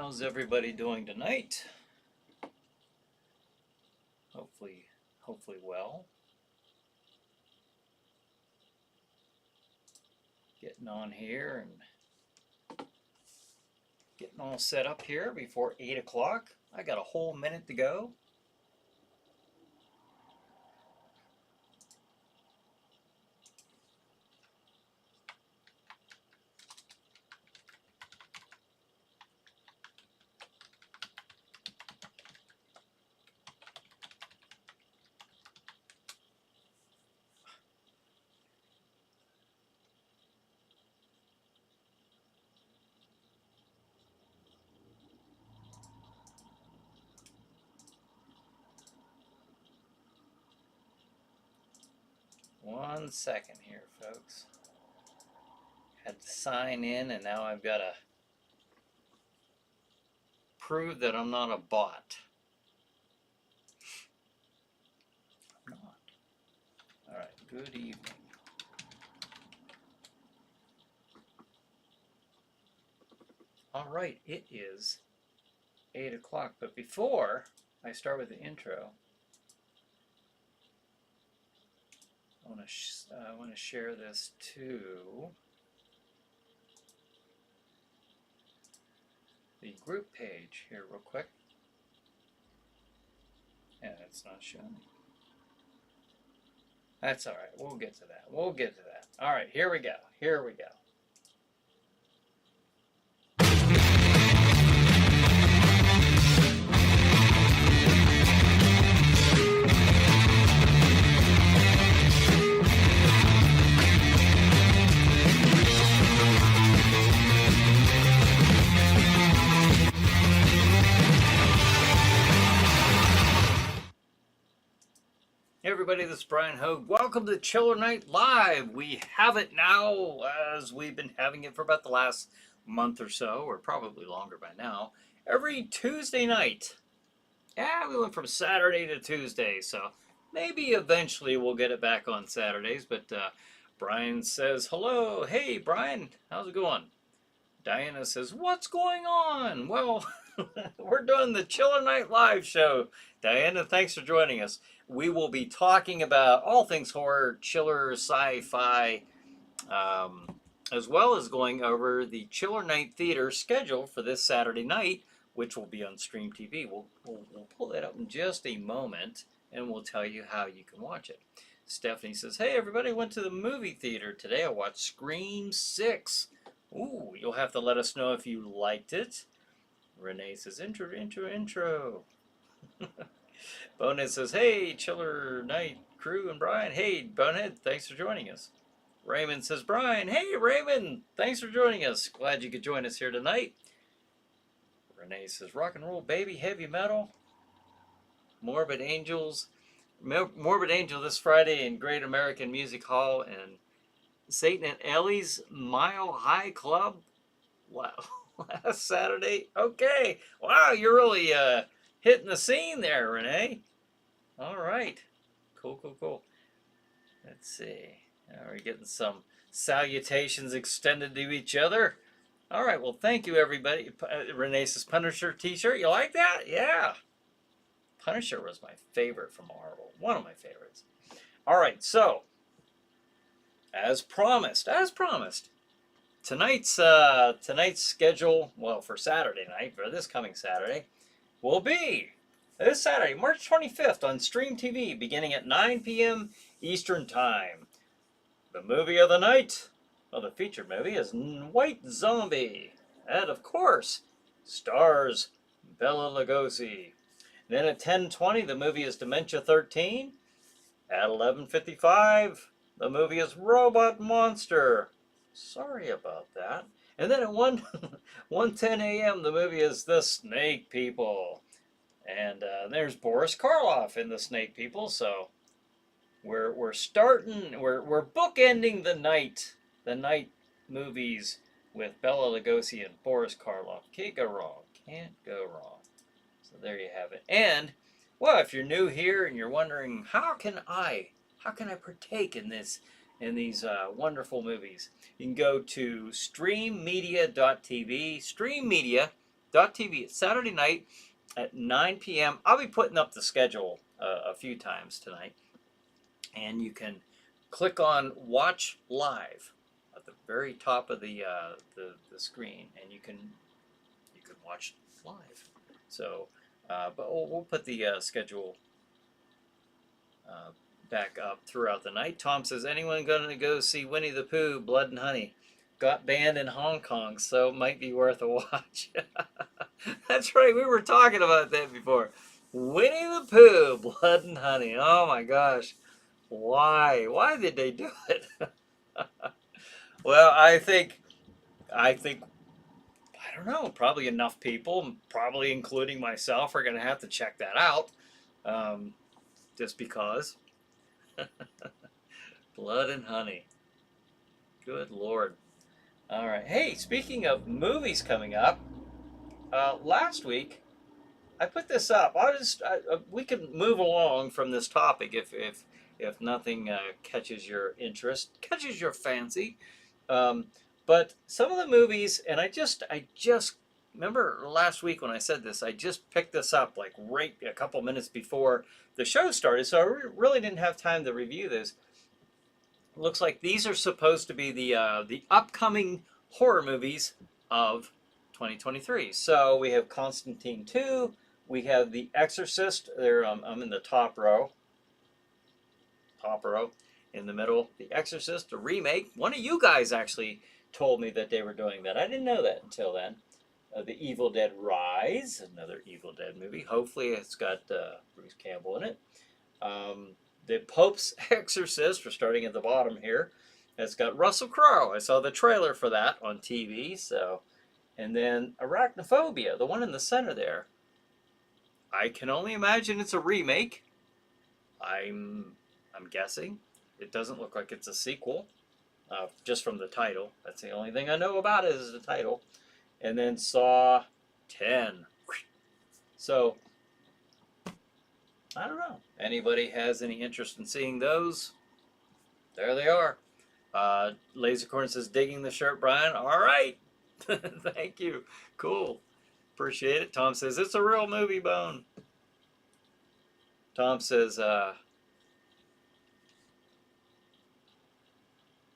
How's everybody doing tonight? Hopefully well. Getting on here and getting all set up here before 8 o'clock. I got a whole minute to go. One second here, folks. Had to sign in, and now I've got to prove that I'm not a bot. I'm not. All right, good evening. All right, it is 8 o'clock, but before I start with the intro, I want to share this to the group page here real quick. Yeah, it's not showing. That's all right. We'll get to that. We'll get to that. All right, here we go. Here we go. Hey everybody, this is Brian Hogue. Welcome to ChillerNight Live. We have it now, as we've been having it for about the last month or so, or probably longer by now, every Tuesday night. Yeah, we went from Saturday to Tuesday, so maybe eventually we'll get it back on Saturdays, but Brian says, hello. Hey, Brian, how's it going? Diana says, what's going on? Well, we're doing the ChillerNight Live show. Diana, thanks for joining us. We will be talking about all things horror, chiller, sci-fi, as well as going over the ChillerNight Theater schedule for this Saturday night, which will be on Stream TV. We'll pull that up in just a moment, and we'll tell you how you can watch it. Stephanie says, hey, everybody, went to the movie theater today. I watched Scream 6. Ooh, you'll have to let us know if you liked it. Renee says, intro. Bonehead says, hey, ChillerNight crew and Brian. Hey, Bonehead, thanks for joining us. Raymond says, Brian. Hey, Raymond, thanks for joining us. Glad you could join us here tonight. Renee says, rock and roll, baby, heavy metal. Morbid Angel this Friday in Great American Music Hall and Satan and Ellie's Mile High Club. Wow, last Saturday. Okay, wow, you're really hitting the scene there, Renee. All right, cool. Let's see. We're getting some salutations extended to each other. All right, well, thank you, everybody. Renee says Punisher t-shirt. You like that? Yeah. Punisher was my favorite from Marvel. One of my favorites. All right, so as promised, tonight's schedule, well, for Saturday night, for this coming Saturday, will be this Saturday, March 25th on Stream TV, beginning at 9 p.m. Eastern Time. The movie of the night, well, the featured movie, is White Zombie. And, of course, stars Bela Lugosi. Then at 10:20, the movie is Dementia 13. At 11:55, the movie is Robot Monster. Sorry about that. And then at 1:10 a.m., the movie is The Snake People. And there's Boris Karloff in The Snake People. So we're bookending the night movies with Bela Lugosi and Boris Karloff. Can't go wrong. So there you have it. And well, if you're new here and you're wondering how can I partake in these wonderful movies, you can go to streammedia.tv. Stream Media ChillerNight.tv. It's Saturday night at 9 p.m. I'll be putting up the schedule a few times tonight. And you can click on Watch Live at the very top of the screen, and you can watch live. So, but we'll put the schedule back up throughout the night. Tom says, anyone going to go see Winnie the Pooh, Blood and Honey? Got banned in Hong Kong, so it might be worth a watch. That's right, we were talking about that before. Winnie the Pooh, Blood and Honey. Oh my gosh. Why? Why did they do it? Well, I don't know, probably enough people, probably including myself, are going to have to check that out. Just because. Blood and Honey. Good Lord. All right. Hey, speaking of movies coming up, last week I put this up. We can move along from this topic if nothing catches your interest, catches your fancy. But some of the movies, and I just remember last week when I said this, I just picked this up like right a couple minutes before the show started, so I really didn't have time to review this. It looks like these are supposed to be the upcoming horror movies of 2023. So we have Constantine 2, we have The Exorcist. There, I'm in the top row, in the middle. The Exorcist, a remake. One of you guys actually told me that they were doing that. I didn't know that until then. The Evil Dead Rise, another Evil Dead movie. Hopefully it's got Bruce Campbell in it. The Pope's Exorcist, we're starting at the bottom here. It's got Russell Crowe. I saw the trailer for that on TV. So, and then Arachnophobia, the one in the center there. I can only imagine it's a remake. I'm guessing. It doesn't look like it's a sequel, just from the title. That's the only thing I know about it is the title. And then Saw 10. So, I don't know. Anybody has any interest in seeing those? There they are. Lasercorn says, digging the shirt, Brian. All right. Thank you. Cool. Appreciate it. Tom says, it's a real movie, Bone. Tom says,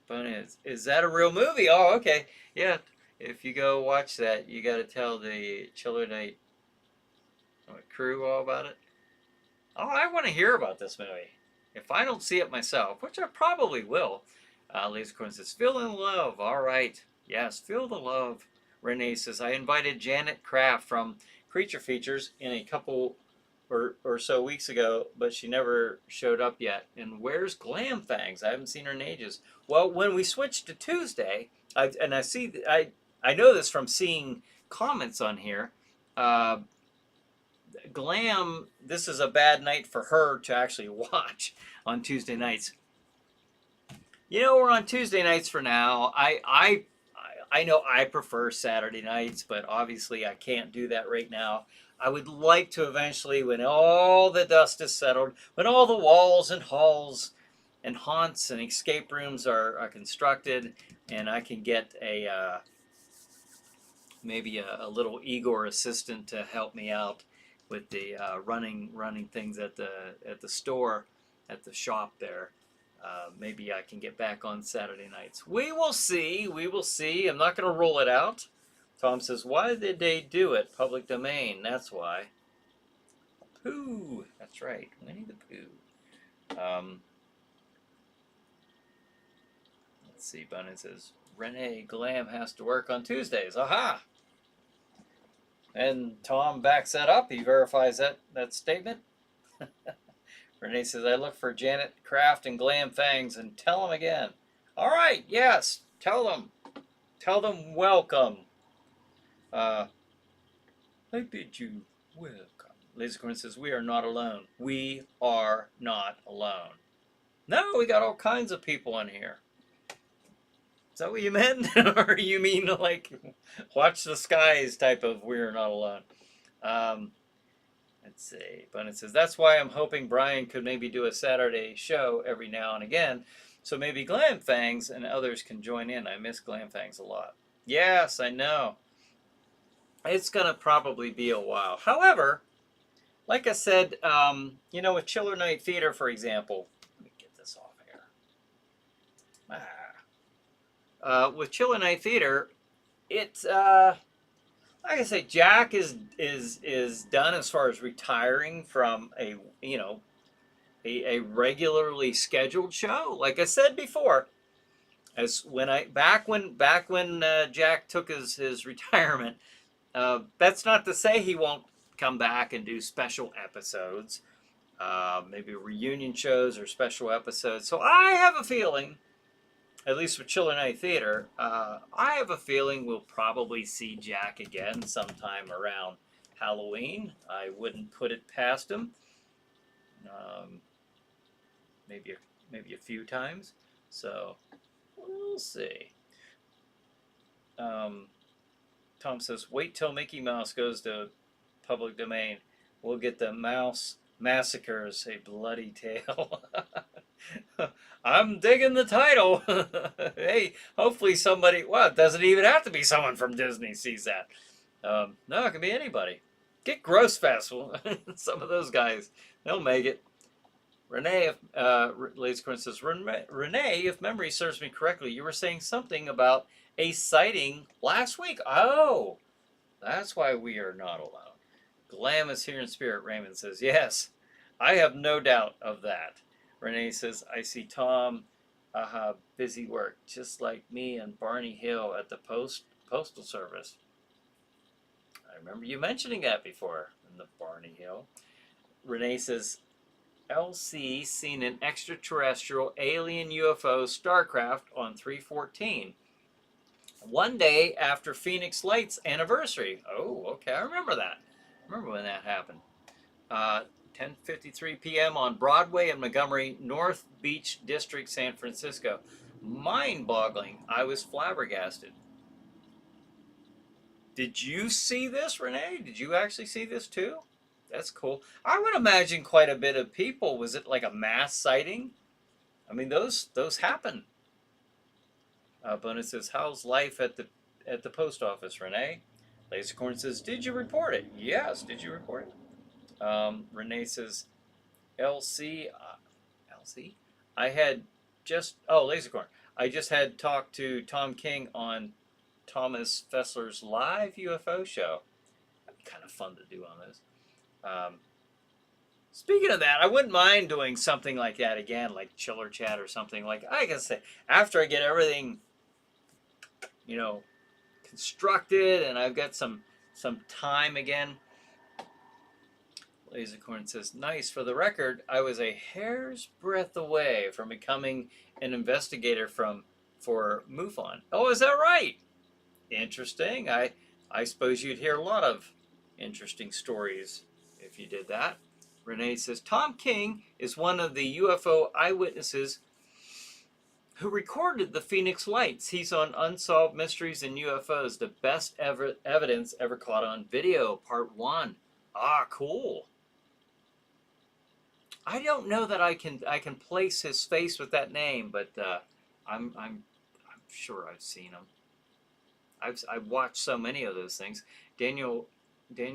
Bone is that a real movie? Oh, okay. Yeah. If you go watch that, you got to tell the ChillerNight crew all about it. Oh, I want to hear about this movie. If I don't see it myself, which I probably will. Lasercorn says, feel in love. All right. Yes, feel the love. Renee says, I invited Janet Kraft from Creature Features in a couple or so weeks ago, but she never showed up yet. And where's Glam Fangs? I haven't seen her in ages. Well, when we switched to Tuesday, I know this from seeing comments on here. Glam, this is a bad night for her to actually watch on Tuesday nights. You know, we're on Tuesday nights for now. I know I prefer Saturday nights, but obviously I can't do that right now. I would like to eventually, when all the dust is settled, when all the walls and halls and haunts and escape rooms are constructed, and I can get maybe a little Igor assistant to help me out with the running things at the store, at the shop there. Maybe I can get back on Saturday nights. We will see. We will see. I'm not going to rule it out. Tom says, why did they do it? Public domain. That's why. Pooh. That's right. Winnie the Pooh. Let's see. Bunny says, Renee Glam has to work on Tuesdays. Aha! And Tom backs that up. He verifies that statement. Renee says, I look for Janet Kraft and Glam Fangs and tell them again. All right, yes, tell them. Tell them welcome. I bid you welcome. Lasercorn says, we are not alone. We are not alone. No, we got all kinds of people in here. Is that what you meant? Or you mean like watch the skies type of we're not alone? Let's see. But it says, that's why I'm hoping Brian could maybe do a Saturday show every now and again. So maybe Glam Fangs and others can join in. I miss Glam Fangs a lot. Yes, I know. it's going to probably be a while. However, like I said, you know, with Chiller Night Theater, for example, let me get this off here. With Chiller Night Theater, it's like I say, Jack is done as far as retiring from a a regularly scheduled show. Like I said before, as when I back when Jack took his retirement, that's not to say he won't come back and do special episodes, maybe reunion shows or special episodes. So I have a feeling, at least with Chiller Night Theater, I have a feeling we'll probably see Jack again sometime around Halloween. I wouldn't put it past him. Um, maybe a few times. So we'll see. Tom says, wait till Mickey Mouse goes to public domain. We'll get the Mouse Massacres, a bloody tale. I'm digging the title. Hey, hopefully somebody, well, it doesn't even have to be someone from Disney sees that. No, it can be anybody. Get Gross Festival. Some of those guys, they'll make it. Renee, Ladies Corn says, Renee, if memory serves me correctly, you were saying something about a sighting last week. Oh, that's why we are not allowed. Glam is here in spirit, Raymond says. Yes, I have no doubt of that. Renee says, I see Tom, busy work, just like me and Barney Hill at the Postal Service. I remember you mentioning that before, in the Barney Hill. Renee says, LC seen an extraterrestrial alien UFO Starcraft on 3/14. One day after Phoenix Light's anniversary. Oh, okay, I remember that. I remember when that happened. 10:53 p.m. on Broadway in Montgomery, North Beach District, San Francisco. Mind-boggling. I was flabbergasted. Did you see this, Renee? Did you actually see this too? That's cool. I would imagine quite a bit of people. Was it like a mass sighting? I mean, those happen. Bonus says, "How's life at the post office, Renee?" Lasercorn says, "Did you report it?" Yes. Did you report it? Renee says, "LC, LC. I had just Lasercorn. I just had talked to Tom King on Thomas Fessler's live UFO show. That'd be kind of fun to do on this." Speaking of that, I wouldn't mind doing something like that again, like Chiller Chat or something. Like I can say, after I get everything, constructed and I've got some time again. Lasercorn says, nice. For the record, I was a hair's breadth away from becoming an investigator for MUFON. Oh, is that right? Interesting. I suppose you'd hear a lot of interesting stories if you did that. Renee says, Tom King is one of the UFO eyewitnesses who recorded the Phoenix Lights. He's on Unsolved Mysteries and UFOs, the best evidence ever caught on video, part 1. Ah, cool. I don't know that I can place his face with that name, but I'm sure I've seen him. I've watched so many of those things. Daniel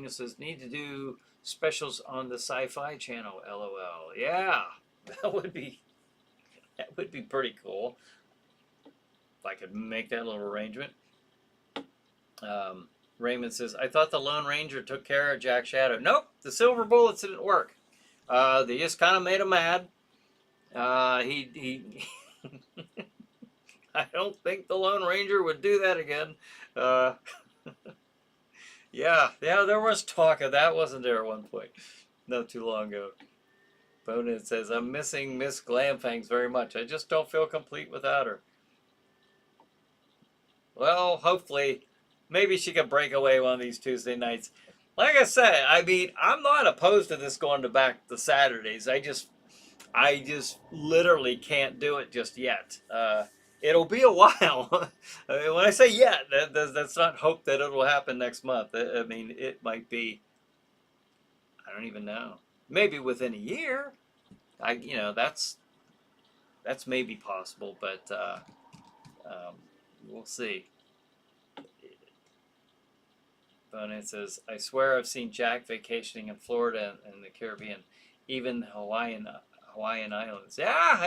says, need to do specials on the Sci-Fi Channel, LOL. Yeah, that would be pretty cool if I could make that little arrangement. Raymond says, I thought the Lone Ranger took care of Jack Shadow. Nope, the silver bullets didn't work. They just kind of made him mad. He I don't think the Lone Ranger would do that again. Yeah, there was talk of that, wasn't there, at one point? Not too long ago. Bonin says, I'm missing Miss Glamfangs very much. I just don't feel complete without her. Well, hopefully, maybe she can break away one of these Tuesday nights. Like I said, I mean, I'm not opposed to this going to back to Saturdays. I just literally can't do it just yet. It'll be a while. I mean, when I say yet, that's not hope that it'll happen next month. I mean, it might be, I don't even know. Maybe within a year. That's maybe possible, but we'll see. Bonet says, I swear I've seen Jack vacationing in Florida and the Caribbean, even Hawaiian Islands. Yeah,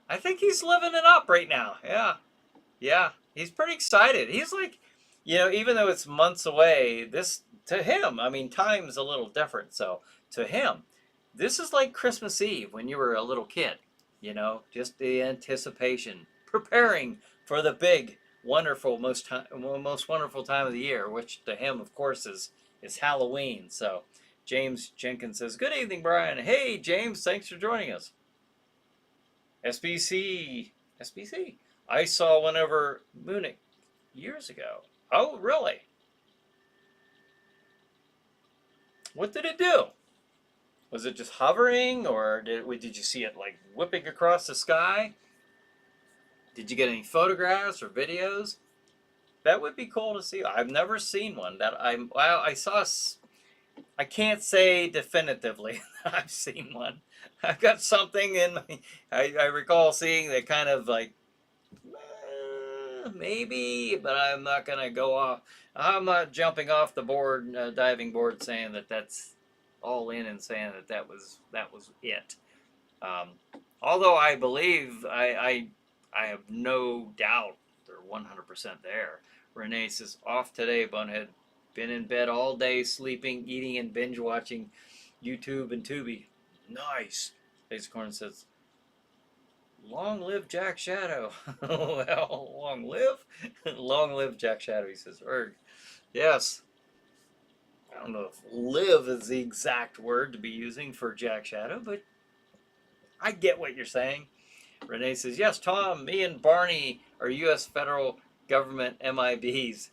I think he's living it up right now. Yeah. Yeah, he's pretty excited. He's like, even though it's months away, this to him, I mean, time's a little different. So to him, this is like Christmas Eve when you were a little kid. Just the anticipation, preparing for the big, wonderful, most wonderful time of the year, which to him, of course, is Halloween. So James Jenkins says, "Good evening, Brian." Hey, James, thanks for joining us. SBC. I saw one over Munich years ago. Oh, really? What did it do? Was it just hovering, or did you see it like whipping across the sky? Did you get any photographs or videos? That would be cool to see. I've never seen one. I saw. I can't say definitively that I've seen one. I've got something in my. I recall seeing that kind of like maybe, but I'm not gonna go off. I'm not jumping off the board, diving board, saying that that's all in and saying that was it. Um, Although I believe I have no doubt they're 100% there. Renee says off today, Bunhead. Been in bed all day, sleeping, eating, and binge watching YouTube and Tubi. Nice. Acorn says, long live Jack Shadow. Well, long live? Long live Jack Shadow, he says. Yes. I don't know if live is the exact word to be using for Jack Shadow, but I get what you're saying. Renee says, yes, Tom, me and Barney are U.S. federal government MIBs,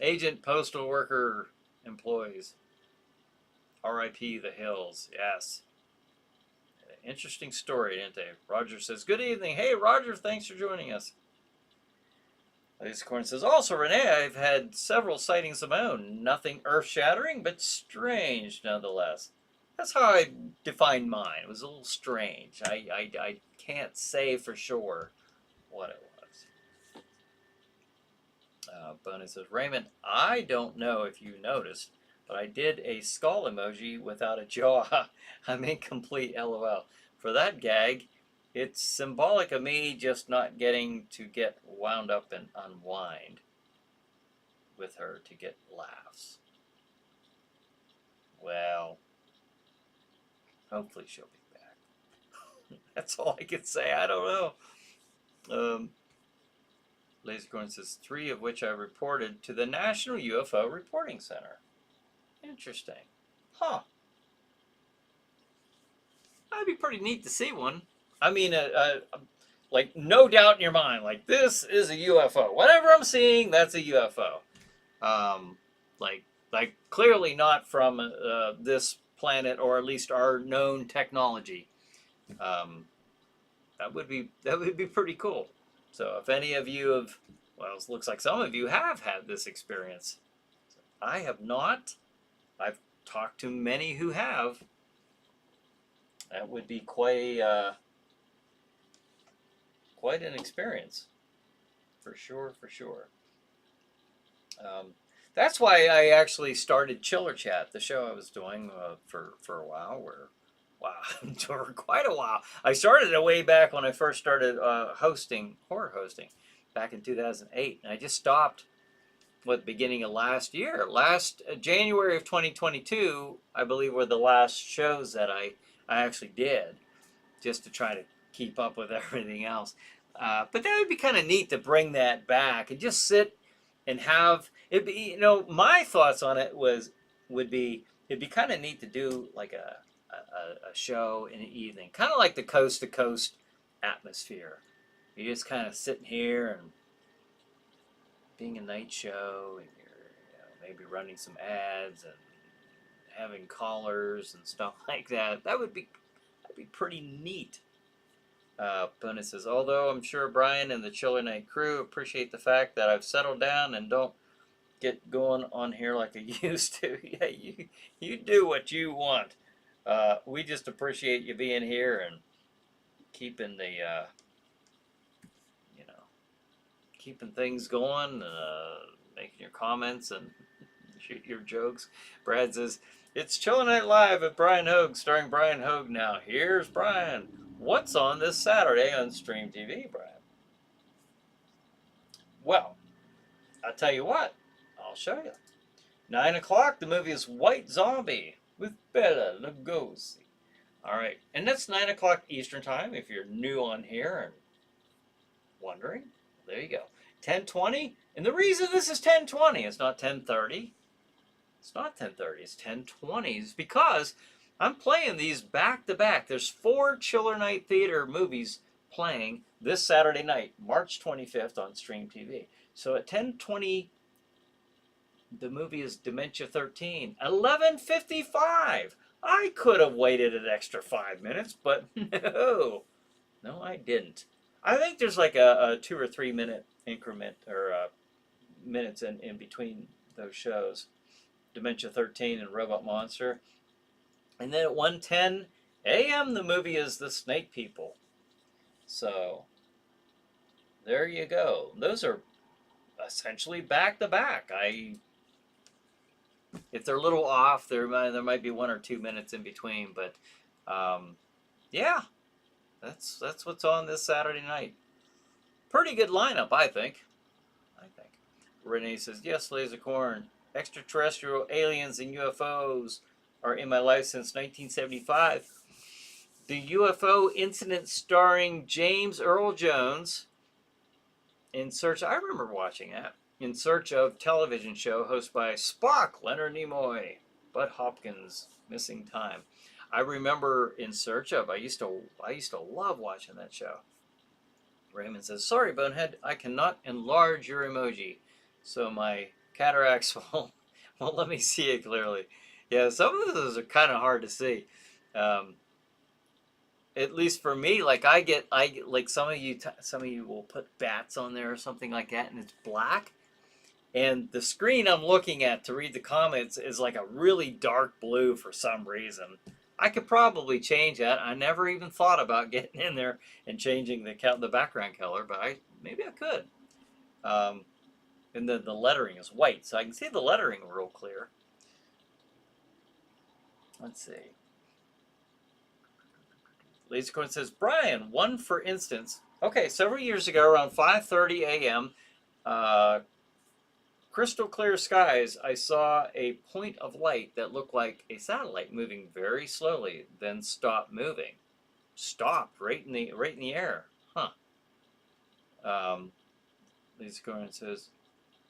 agent postal worker employees. R.I.P. the Hills. Yes. Interesting story, didn't they? Roger says, good evening. Hey, Roger, thanks for joining us. Corn says, also, Renee, I've had several sightings of my own. Nothing earth-shattering, but strange nonetheless. That's how I defined mine. It was a little strange. I can't say for sure what it was. Bunny says, Raymond, I don't know if you noticed, but I did a skull emoji without a jaw. I'm incomplete, LOL. For that gag, it's symbolic of me just not getting to get wound up and unwind with her to get laughs. Well, hopefully she'll be back. That's all I can say. I don't know. Lasercorn says 3 of which I reported to the National UFO Reporting Center. Interesting. Huh. That'd be pretty neat to see one. I mean, like no doubt in your mind, like this is a UFO. Whatever I'm seeing, that's a UFO. Like clearly not from this planet, or at least our known technology. That would be pretty cool. So if any of you have, well, it looks like some of you have had this experience. I have not. I've talked to many who have. That would be quite an experience, for sure. That's why I actually started Chiller Chat, the show I was doing for a while. For quite a while. I started it way back when I first started horror hosting, back in 2008, and I just stopped at the beginning of last year. Last January of 2022, I believe, were the last shows that I actually did, just to try to keep up with everything else. But that would be kind of neat to bring that back and just sit and have it be. My thoughts on it would be it'd be kind of neat to do like a show in the evening, kind of like the coast to coast atmosphere. You're just kind of sitting here and being a night show, and you're maybe running some ads and having callers and stuff like that. That'd be pretty neat. Bonus says, although I'm sure Brian and the ChillerNight crew appreciate the fact that I've settled down and don't get going on here like I used to. Yeah, you do what you want. We just appreciate you being here and keeping the keeping things going, making your comments and shoot your jokes. Brad says, it's Chiller Night Live with Brian Hogue, starring Brian Hogue now. Here's Brian. What's on this Saturday on Stream TV, Brian? Well, I'll tell you what. I'll show you. 9 o'clock, the movie is White Zombie with Bela Lugosi. All right, and that's 9 o'clock Eastern Time if you're new on here and wondering. There you go. 10:20, and the reason this is 10:20, it's not 10:30. It's not 10:30, it's 10:20, is because I'm playing these back to back. There's 4 Chiller Night Theater movies playing this Saturday night, March 25th on Stream TV. So at 10:20, the movie is Dementia 13. 11:55. I could have waited an extra 5 minutes, but no. No, I didn't. I think there's like a 2 or 3 minute increment, or minutes in between those shows. Dementia 13 and Robot Monster. And then at 1:10 a.m. the movie is The Snake People. So there you go. Those are essentially back to back. If they're a little off, there might be 1 or 2 minutes in between, but yeah, that's what's on this Saturday night. Pretty good lineup, I think. Renee says, yes, Lasercorn. Extraterrestrial aliens and UFOs are in my life since 1975. The UFO incident starring James Earl Jones. I remember watching that. In Search of television show hosted by Spock, Leonard Nimoy, Bud Hopkins, Missing Time. I remember In Search of. I used to love watching that show. Raymond says, sorry, Bonehead, I cannot enlarge your emoji, so my cataracts won't let me see it clearly. Yeah, some of those are kind of hard to see. At least for me, like I get like some of you will put bats on there or something like that, and it's black. And the screen I'm looking at to read the comments is like a really dark blue for some reason. I could probably change that. I never even thought about getting in there and changing the background color, but maybe I could. And then the lettering is white, so I can see the lettering real clear. Let's see. Lasercorn says, Brian, one for instance. Okay, several years ago, around 5:30 a.m., crystal clear skies, I saw a point of light that looked like a satellite moving very slowly, then stopped moving. Stopped right in the air. Huh. Lasercorn says,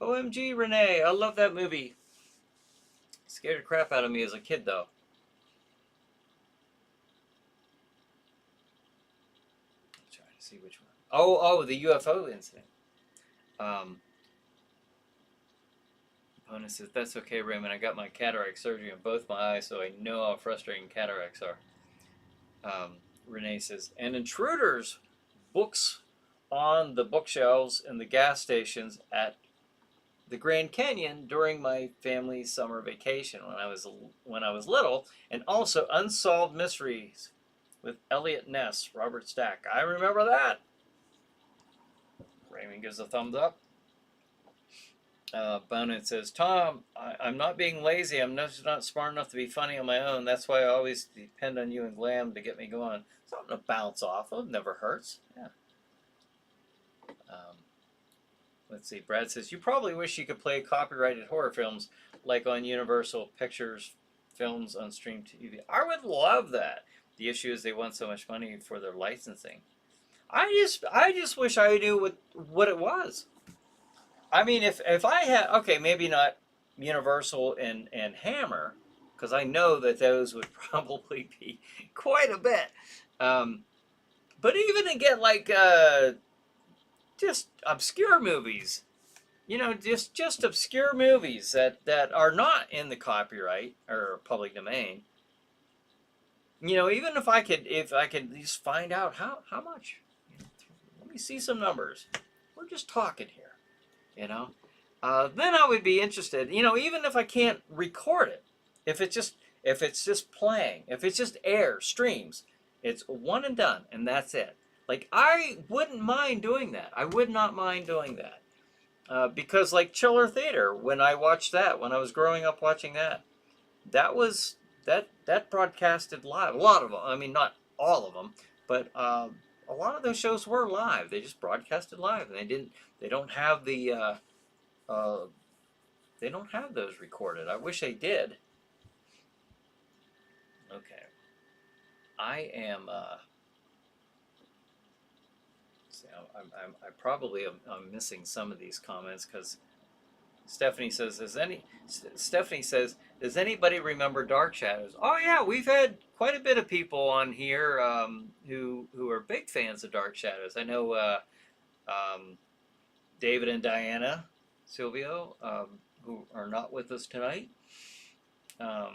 OMG, Renee, I love that movie. Scared the crap out of me as a kid, though. I'm trying to see which one. Oh, the UFO incident. Opponent says, that's okay, Raymond. I got my cataract surgery in both my eyes, so I know how frustrating cataracts are. Renee says, and intruders, books on the bookshelves in the gas stations at the Grand Canyon during my family's summer vacation when I was little, and also Unsolved Mysteries with Elliot Ness, Robert Stack. I remember that. Raymond gives a thumbs up. Bonet says, Tom, I'm not being lazy. I'm not smart enough to be funny on my own. That's why I always depend on you and Glam to get me going. Something to bounce off of. Never hurts. Yeah. Let's see. Brad says, you probably wish you could play copyrighted horror films like on Universal Pictures films on Stream TV. I would love that. The issue is they want so much money for their licensing. I just wish I knew what it was. I mean, if I had, okay, maybe not Universal and Hammer, because I know that those would probably be quite a bit. But even to get like just obscure movies, you know, just obscure movies that are not in the copyright or public domain. You know, even if I could just find out how much. Let me see some numbers. We're just talking here. You know, then I would be interested. You know, even if I can't record it, if it's just playing, if it's just streams, it's one and done, and that's it. Like I wouldn't mind doing that. I would not mind doing that. Because like Chiller Theater, when I watched that, when I was growing up watching that, that was that broadcasted live. A lot of them. I mean, not all of them, but a lot of those shows were live. They just broadcasted live, and they didn't. They don't have the. Uh, they don't have those recorded. I wish they did. Okay, I am. See, I probably am missing some of these comments because Stephanie says, Stephanie says, does anybody remember Dark Shadows? Oh yeah, we've had quite a bit of people on here who are big fans of Dark Shadows. I know um, David and Diana Silvio, who are not with us tonight. Our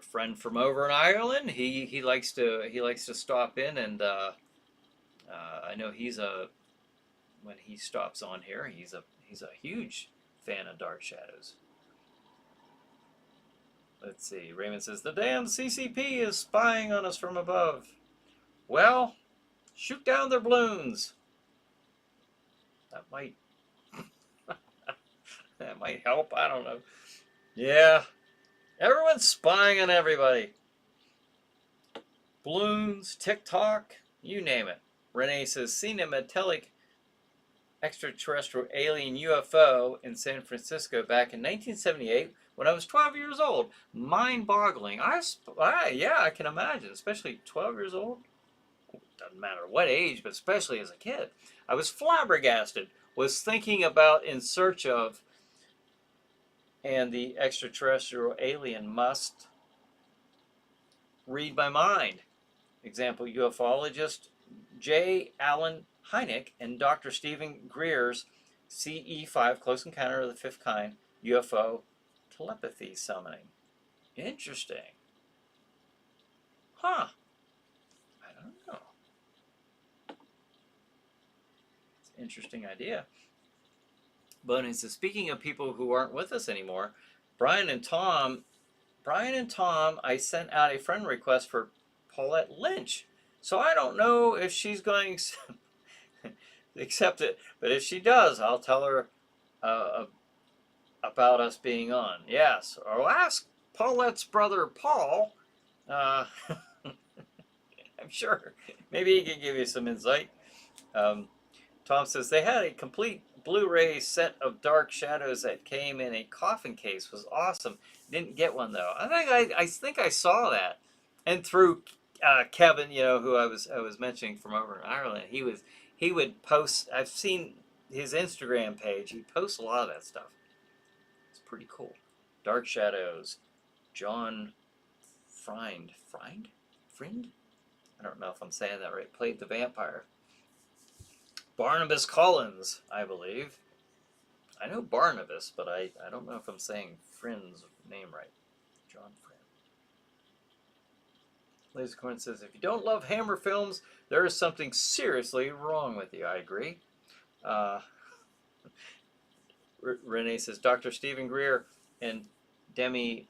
friend from over in Ireland, he likes to stop in, and I know when he stops on here, he's a huge fan of Dark Shadows. Let's see. Raymond says the damn CCP is spying on us from above. Well, shoot down their balloons. That might that might help. I don't know. Yeah, everyone's spying on everybody. Balloons, TikTok, you name it. Renee says seen a metallic extraterrestrial alien UFO in San Francisco back in 1978 when I was 12 years old. Mind-boggling. Yeah, I can imagine, especially 12 years old. Doesn't matter what age, but especially as a kid. I was flabbergasted, was thinking about In Search of, and the extraterrestrial alien must read my mind. Example, ufologist J. Allen Hynek and Dr. Stephen Greer's CE5, Close Encounter of the Fifth Kind, UFO telepathy summoning. Interesting. Huh. I don't know. It's an interesting idea. But it's speaking of people who aren't with us anymore, Brian and Tom, I sent out a friend request for Paulette Lynch. So I don't know if she's going to accept it, but if she does, I'll tell her about us being on. Yes, or ask Paulette's brother Paul. I'm sure maybe he can give you some insight. Tom says they had a complete Blu-ray set of Dark Shadows that came in a coffin case. It was awesome. Didn't get one though. I think I saw that, and through Kevin, who I was mentioning from over in Ireland, he would post. I've seen his Instagram page. He posts a lot of that stuff. It's pretty cool. Dark Shadows, John Friend. I don't know if I'm saying that right. Played the vampire. Barnabas Collins, I believe. I know Barnabas, but I don't know if I'm saying Friend's name right. John Friend. Laser Corn says, if you don't love Hammer films, there is something seriously wrong with you. I agree. Renee says, Dr. Stephen Greer and Demi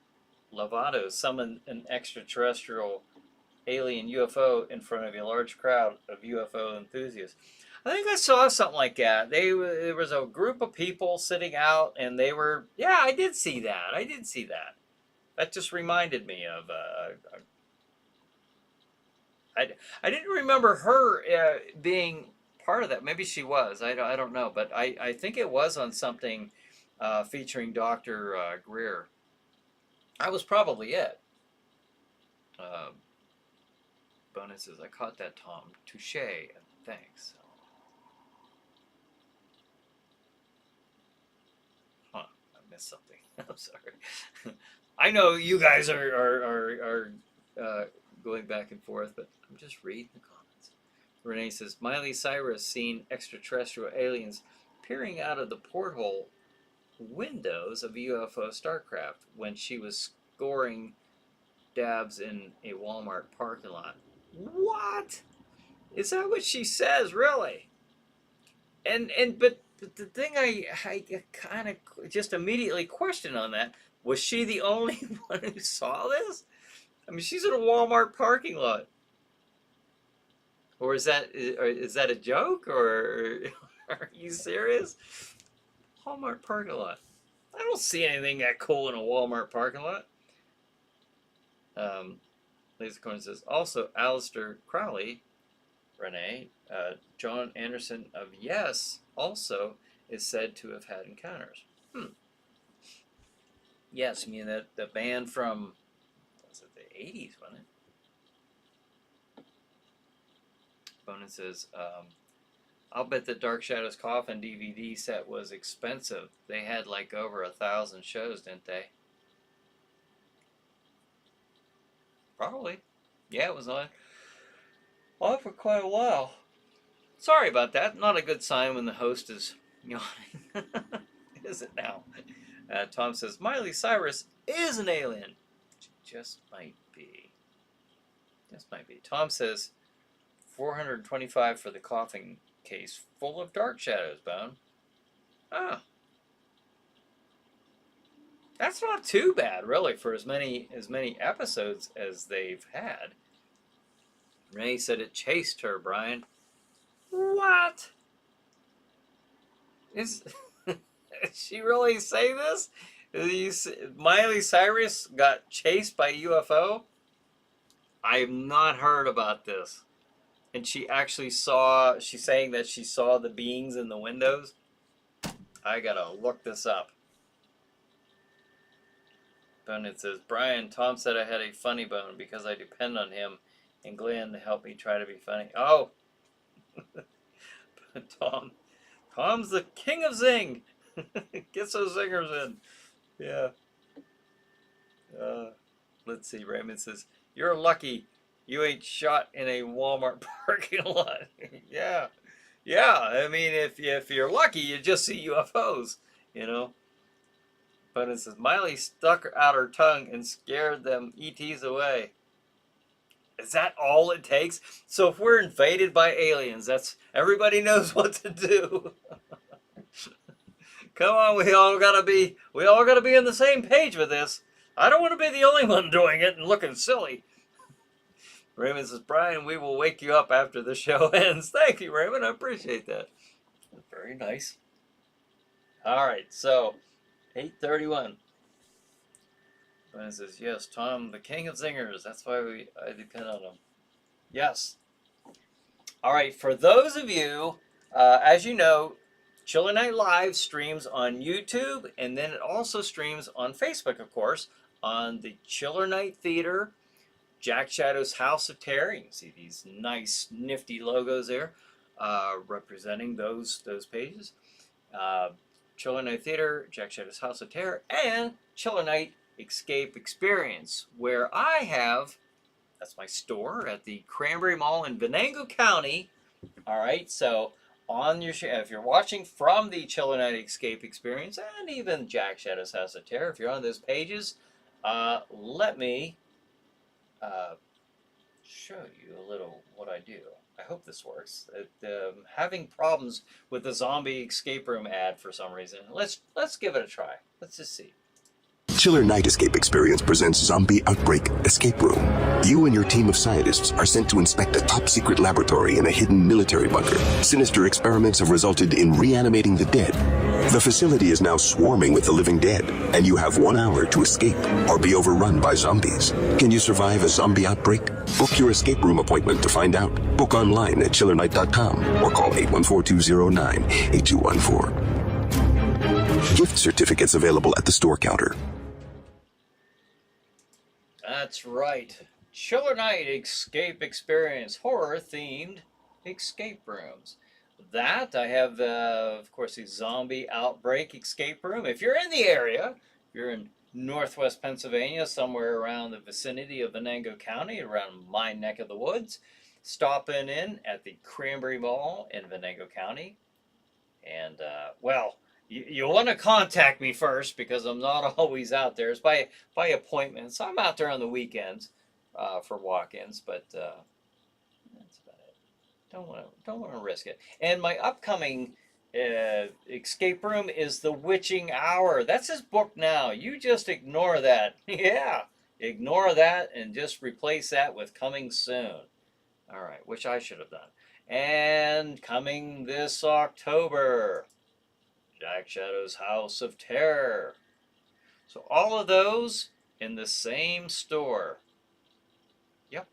Lovato summoned an extraterrestrial alien UFO in front of a large crowd of UFO enthusiasts. I think I saw something like that. There was a group of people sitting out, and they were. Yeah, I did see that. That just reminded me of. I didn't remember her being part of that. Maybe she was. I don't know, but I think it was on something featuring Dr. Greer. That was probably it. Bonuses. I caught that, Tom. Touche. Thanks. Huh. I missed something. I'm sorry. I know you guys are going back and forth, but I'm just reading the comments. Renee says, Miley Cyrus seen extraterrestrial aliens peering out of the porthole windows of UFO Starcraft when she was scoring dabs in a Walmart parking lot. What? Is that what she says, really? But the thing I kind of just immediately questioned on that, was she the only one who saw this? I mean, she's in a Walmart parking lot. Or is that a joke, or Are you serious? Walmart parking lot. I don't see anything that cool in a Walmart parking lot. Laser Coin says, also, Alistair Crowley, Renee, John Anderson of Yes, also is said to have had encounters. Yes, I mean that the band from, was it the 80s, wasn't it? Bonin says, I'll bet the Dark Shadows Coffin DVD set was expensive. They had like over 1,000 shows, didn't they? Probably. Yeah, it was on for quite a while. Sorry about that. Not a good sign when the host is yawning. Is it now? Tom says, Miley Cyrus is an alien. She just might be. Just might be. Tom says, 425 for the coffin case full of dark shadows, Bone. Oh. That's not too bad, really, for as many episodes as they've had. Renee said it chased her, Brian. What? Is she really say this? Miley Cyrus got chased by a UFO? I've not heard about this. And she actually saw, she's saying that she saw the beings in the windows? I gotta look this up. Bone, it says, Brian, Tom said I had a funny bone because I depend on him and Glenn to help me try to be funny. Oh! Tom's the king of zing. Gets those zingers in. Yeah. Let's see. Raymond says, you're lucky you ain't shot in a Walmart parking lot. Yeah. Yeah. I mean, if you're lucky, you just see UFOs, you know. But it says, Miley stuck out her tongue and scared them ETs away. Is that all it takes? So if we're invaded by aliens, that's everybody knows what to do. Come on, we all gotta be on the same page with this. I don't want to be the only one doing it and looking silly. Raymond says, Brian, we will wake you up after the show ends. Thank you, Raymond. I appreciate that. Very nice. All right, so 8:31. Brian says, yes, Tom, the king of zingers. That's why I depend on him. Yes. All right, for those of you, as you know, Chiller Night Live streams on YouTube, and then it also streams on Facebook, of course, on the Chiller Night Theater, Jack Shadow's House of Terror. You can see these nice, nifty logos there representing those pages. Chiller Night Theater, Jack Shadow's House of Terror, and Chiller Night Escape Experience, where I have, that's my store at the Cranberry Mall in Venango County. All right, so on your, if you're watching from the Chiller Night Escape Experience and even Jack Shadow's House of Terror, if you're on those pages, let me show you a little what I do. I hope this works. Having problems with the zombie escape room ad for some reason. Let's give it a try. Let's just see. Chiller Night Escape Experience presents Zombie Outbreak Escape Room. You and your team of scientists are sent to inspect a top-secret laboratory in a hidden military bunker. Sinister experiments have resulted in reanimating the dead. The facility is now swarming with the living dead, and you have 1 hour to escape or be overrun by zombies. Can you survive a zombie outbreak? Book your escape room appointment to find out. Book online at ChillerNight.com or call 814-209-8214. Gift certificates available at the store counter. That's right. Chiller Night Escape Experience, horror-themed escape rooms. That, I have, of course, the Zombie Outbreak Escape Room. If you're in the area, if you're in northwest Pennsylvania, somewhere around the vicinity of Venango County, around my neck of the woods, stopping in at the Cranberry Mall in Venango County. And, well, you want to contact me first because I'm not always out there. It's by appointment. So I'm out there on the weekends for walk-ins, but that's about it. Don't want to risk it. And my upcoming escape room is the Witching Hour. That's his book now. You just ignore that. Yeah, ignore that and just replace that with coming soon. All right, which I should have done. And coming this October, Jack Shadow's House of Terror. So all of those in the same store. Yep,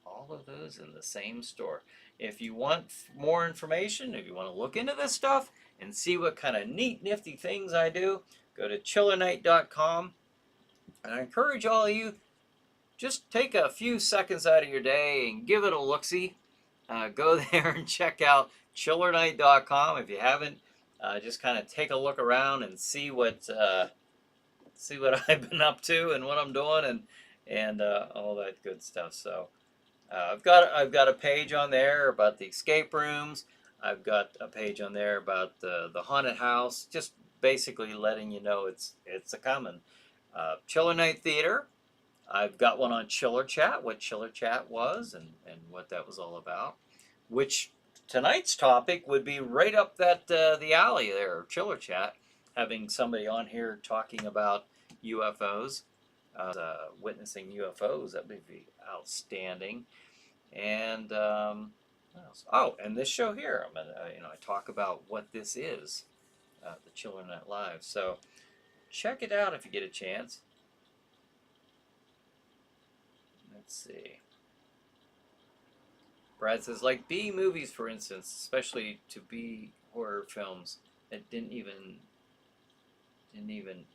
all of those in the same store. If you want more information, if you want to look into this stuff and see what kind of neat, nifty things I do, go to ChillerNight.com. And I encourage all of you, just take a few seconds out of your day and give it a look-see. Go there and check out ChillerNight.com. If you haven't, just kind of take a look around and see what I've been up to and what I'm doing and all that good stuff. So I've got a page on there about the escape rooms. I've got a page on there about the haunted house. Just basically letting you know it's a coming. Chiller Night Theater. I've got one on Chiller Chat, what Chiller Chat was and what that was all about. Which tonight's topic would be right up the alley there, Chiller Chat, having somebody on here talking about UFOs, witnessing UFOs. That would be outstanding. And what else? Oh, and this show here, I'm gonna, I talk about what this is, the Chiller Night Live. So check it out if you get a chance. Let's see. Brad says, like B movies, for instance, especially to B horror films that didn't even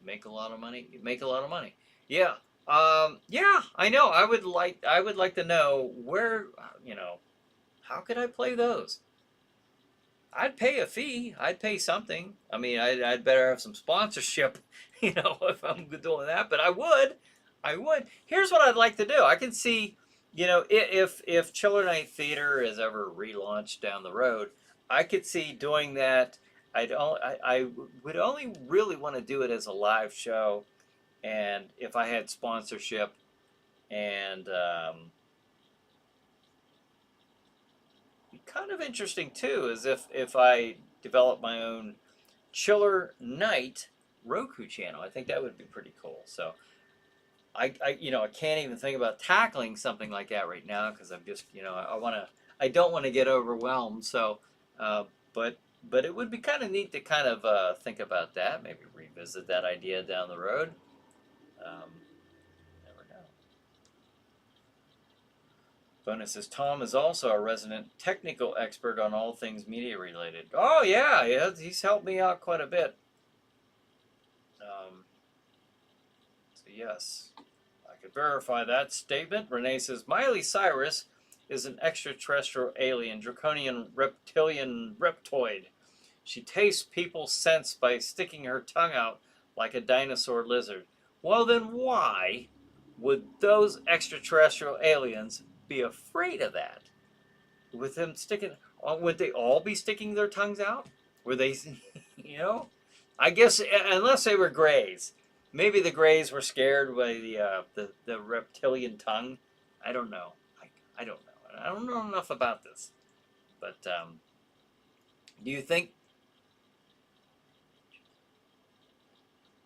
make a lot of money. Make a lot of money. Yeah. Yeah, I know. I would like to know where, how could I play those? I'd pay a fee. I'd pay something. I mean, I'd better have some sponsorship, if I'm doing that. But I would. Here's what I'd like to do. I can see, if Chiller Night Theater is ever relaunched down the road, I could see doing that. I would only really want to do it as a live show, and if I had sponsorship, and kind of interesting too is if I develop my own Chiller Night Roku channel. I think that would be pretty cool. So I can't even think about tackling something like that right now because I'm just I don't want to get overwhelmed. So but it would be kind of neat to kind of think about that. Maybe revisit that idea down the road. Never know. Bonus says Tom is also a resident technical expert on all things media related. Oh yeah, he's helped me out quite a bit. So yes, I could verify that statement. Renee says Miley Cyrus is an extraterrestrial alien, draconian reptilian reptoid. She tastes people's scents by sticking her tongue out like a dinosaur lizard. Well, then why would those extraterrestrial aliens be afraid of that? With them sticking, would they all be sticking their tongues out? Were they, I guess unless they were Greys. Maybe the Greys were scared by the reptilian tongue. I don't know. I don't know. I don't know enough about this. But do you think...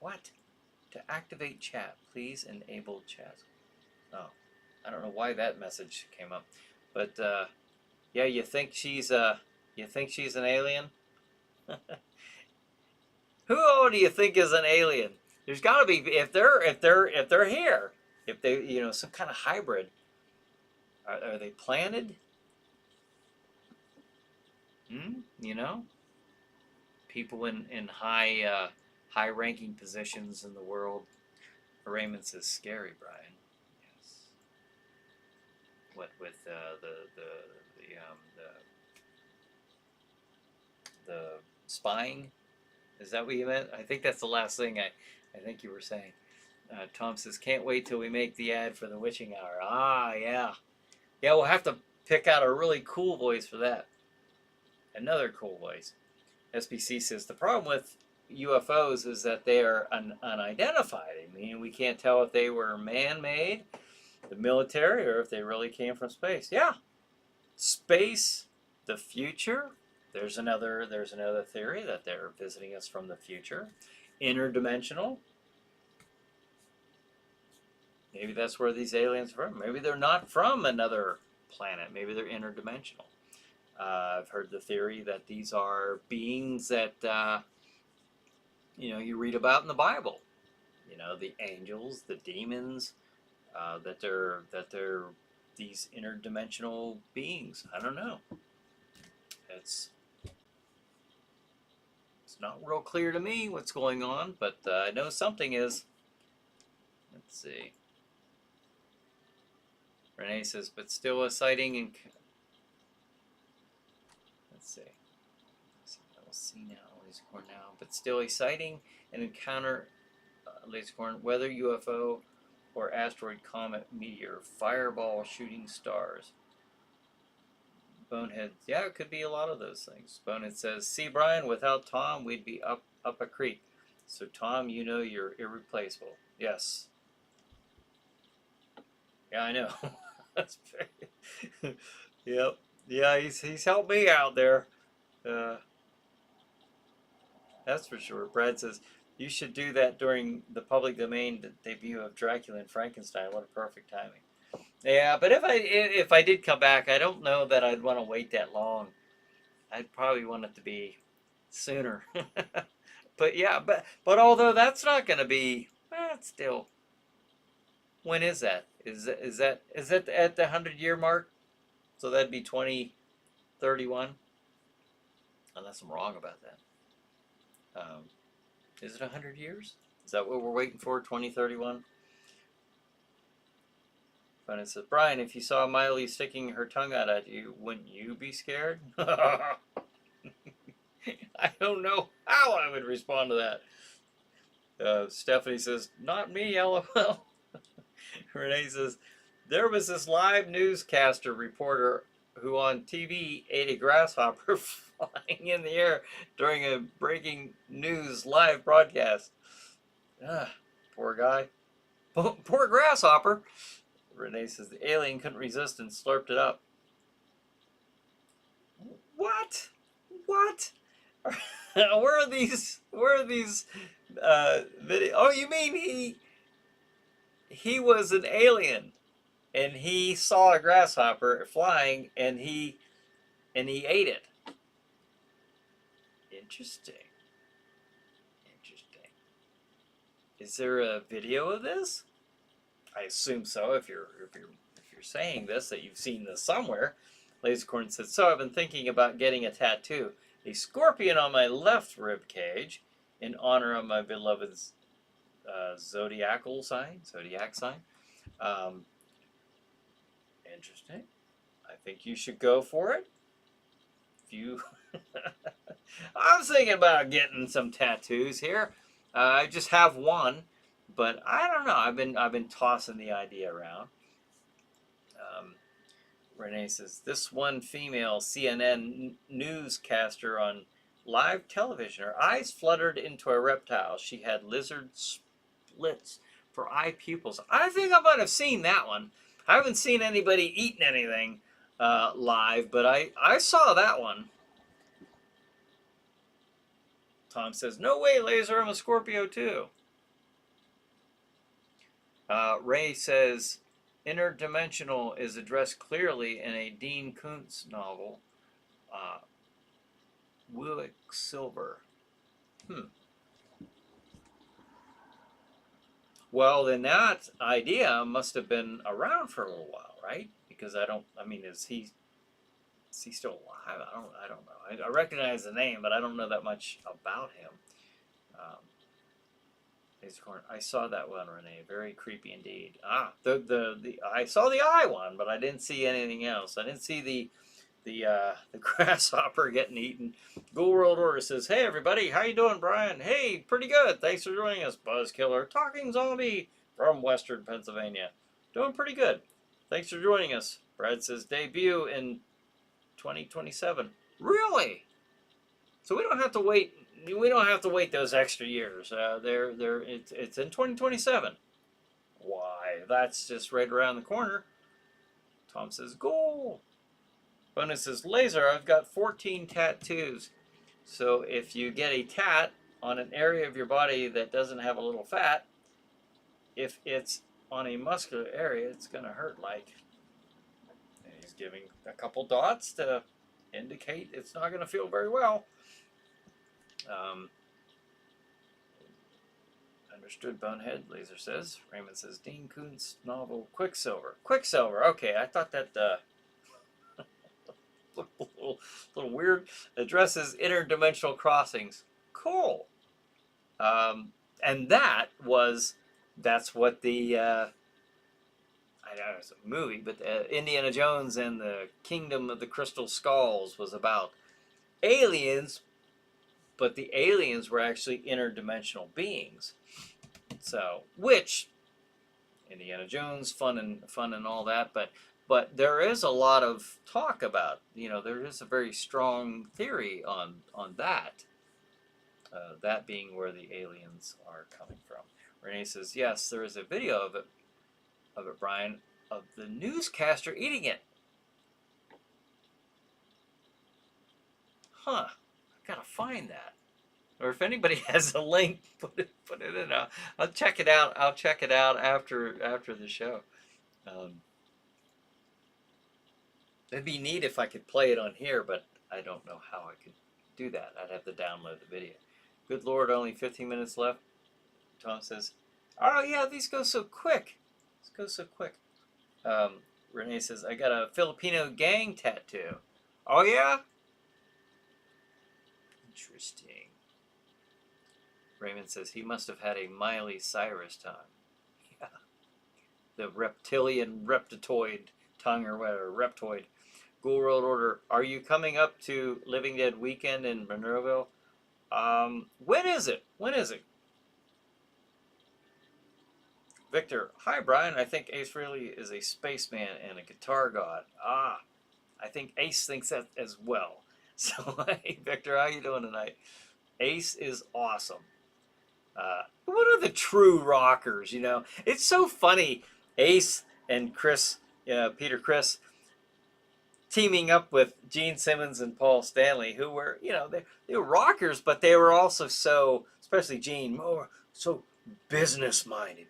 What? To activate chat, please enable chat. Oh, I don't know why that message came up. But yeah, you think she's an alien? Who do you think is an alien? There's got to be, if they're here, if they some kind of hybrid. Are they planted? People in high ranking positions in the world. Raymond says scary, Brian. Yes. What with the spying? Is that what you meant? I think that's the last thing I think you were saying. Tom says, can't wait till we make the ad for the witching hour. Ah, yeah. Yeah, we'll have to pick out a really cool voice for that. Another cool voice. SBC says, the problem with UFOs is that they are unidentified. I mean, we can't tell if they were man-made, the military, or if they really came from space. Yeah. Space, the future. There's another theory that they're visiting us from the future. Interdimensional. Maybe that's where these aliens are from. Maybe they're not from another planet. Maybe they're interdimensional. I've heard the theory that these are beings that you read about in the Bible. The angels, the demons, that they're these interdimensional beings. I don't know. It's it's not real clear to me what's going on, but I know something is. Let's see. Renee says, but still a sighting and. Let's see. We'll see now. Laser corn now, but still a sighting and encounter. Laser corn, weather, UFO, or asteroid, comet, meteor, fireball, shooting stars. Bonehead, yeah, it could be a lot of those things. Bonehead says, see, Brian, without Tom, we'd be up a creek. So, Tom, you're irreplaceable. Yes. Yeah, I know. That's very... Yep. Yeah, he's helped me out there. That's for sure. Brad says, you should do that during the public domain debut of Dracula and Frankenstein. What a perfect timing. Yeah, but if I did come back, I don't know that I'd want to wait that long. I'd probably want it to be sooner. But yeah, but although that's not going to be, still. When is that? Is that at the 100-year mark? So that'd be 2031. Unless I'm wrong about that. Is it 100 years? Is that what we're waiting for? 2031. And it says, Brian, if you saw Miley sticking her tongue out at you, wouldn't you be scared? I don't know how I would respond to that. Stephanie says, not me, LOL. Renee says, there was this live newscaster reporter who on TV ate a grasshopper flying in the air during a breaking news live broadcast. Poor guy. Poor grasshopper. Renee says the alien couldn't resist and slurped it up. What? Where are these video? Oh, you mean he was an alien and he saw a grasshopper flying and he ate it. Interesting. Is there a video of this? I assume so. If you're saying this, that you've seen this somewhere. Lasercorn says, so I've been thinking about getting a tattoo. A scorpion on my left rib cage in honor of my beloved's zodiac sign. Interesting. I think you should go for it. I'm thinking about getting some tattoos here. I just have one, but I don't know. I've been tossing the idea around. Renee says, this one female CNN newscaster on live television, her eyes fluttered into a reptile. She had lizard splits for eye pupils. I think I might have seen that one. I haven't seen anybody eating anything live, but I saw that one. Tom says, no way, Laser, I'm a Scorpio too. Ray says, interdimensional is addressed clearly in a Dean Koontz novel, Willick Silver. Well, then that idea must have been around for a little while, right? Because is he still alive? I don't know. I recognize the name, but I don't know that much about him. I saw that one, Renee. Very creepy indeed. I saw the eye one, but I didn't see anything else. I didn't see the grasshopper getting eaten. Ghoul World Order says, hey everybody, how you doing, Brian? Hey, pretty good. Thanks for joining us, Buzzkiller, talking zombie from Western Pennsylvania. Doing pretty good. Thanks for joining us. Brad says debut in 2027. Really? So we don't have to wait. We don't have to wait those extra years. It's in 2027. Why? That's just right around the corner. Tom says, goal. Bonus says, Laser, I've got 14 tattoos. So if you get a tat on an area of your body that doesn't have a little fat, if it's on a muscular area, it's going to hurt like. And he's giving a couple dots to indicate it's not going to feel very well. Um, Understood, Bonehead. Laser says. Raymond says, Dean Koontz novel Quicksilver. Quicksilver. Okay, I thought that looked a little weird. Addresses interdimensional crossings. Cool. And that's what the I don't know, it's a movie, but Indiana Jones and the Kingdom of the Crystal Skulls was about aliens, but the aliens were actually interdimensional beings. So, which Indiana Jones, fun and all that, but there is a lot of talk about, there is a very strong theory on that. That being where the aliens are coming from. Renee says, yes, there is a video of it, Brian, of the newscaster eating it. Huh. I've got to find that. Or if anybody has a link, put it in. I'll check it out. I'll check it out after the show. It'd be neat if I could play it on here, but I don't know how I could do that. I'd have to download the video. Good Lord, only 15 minutes left. Tom says, oh yeah, these go so quick. These go so quick. Renee says, I got a Filipino gang tattoo. Oh yeah? Interesting. Raymond says, he must have had a Miley Cyrus tongue. Yeah. The reptilian reptoid tongue or whatever, reptoid. Ghoul World Order, are you coming up to Living Dead weekend in Monroeville? When is it? Victor, hi Brian, I think Ace really is a spaceman and a guitar god. Ah, I think Ace thinks that as well. So, hey Victor, how you doing tonight? Ace is awesome. One of the true rockers, It's so funny, Ace and Chris, Peter Criss, teaming up with Gene Simmons and Paul Stanley, who were, they were rockers, but they were also so, especially Gene, more so business-minded.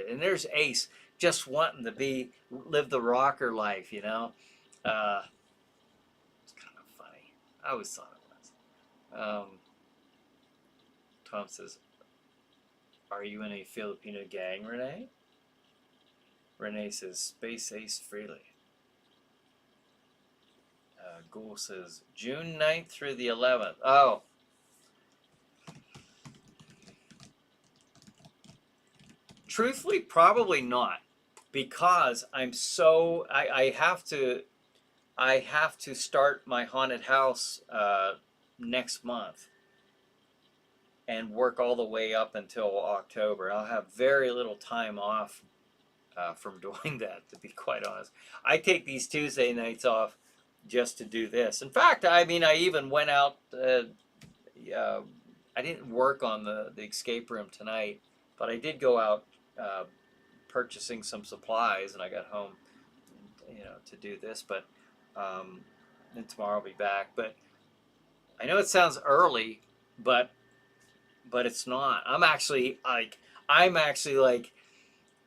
And there's Ace just wanting to live the rocker life, It's kind of funny. I always thought it was. Tom says, are you in a Filipino gang, Renee? Renee says, Space Ace Freely. Ghoul says, June 9th through the 11th. Oh. Truthfully, probably not. Because I have to start my haunted house next month. And work all the way up until October. I'll have very little time off from doing that, to be quite honest. I take these Tuesday nights off just to do this. In fact, I even went out. I didn't work on the escape room tonight, but I did go out purchasing some supplies, and I got home, to do this. But then tomorrow I'll be back. But I know it sounds early, but it's not. I'm actually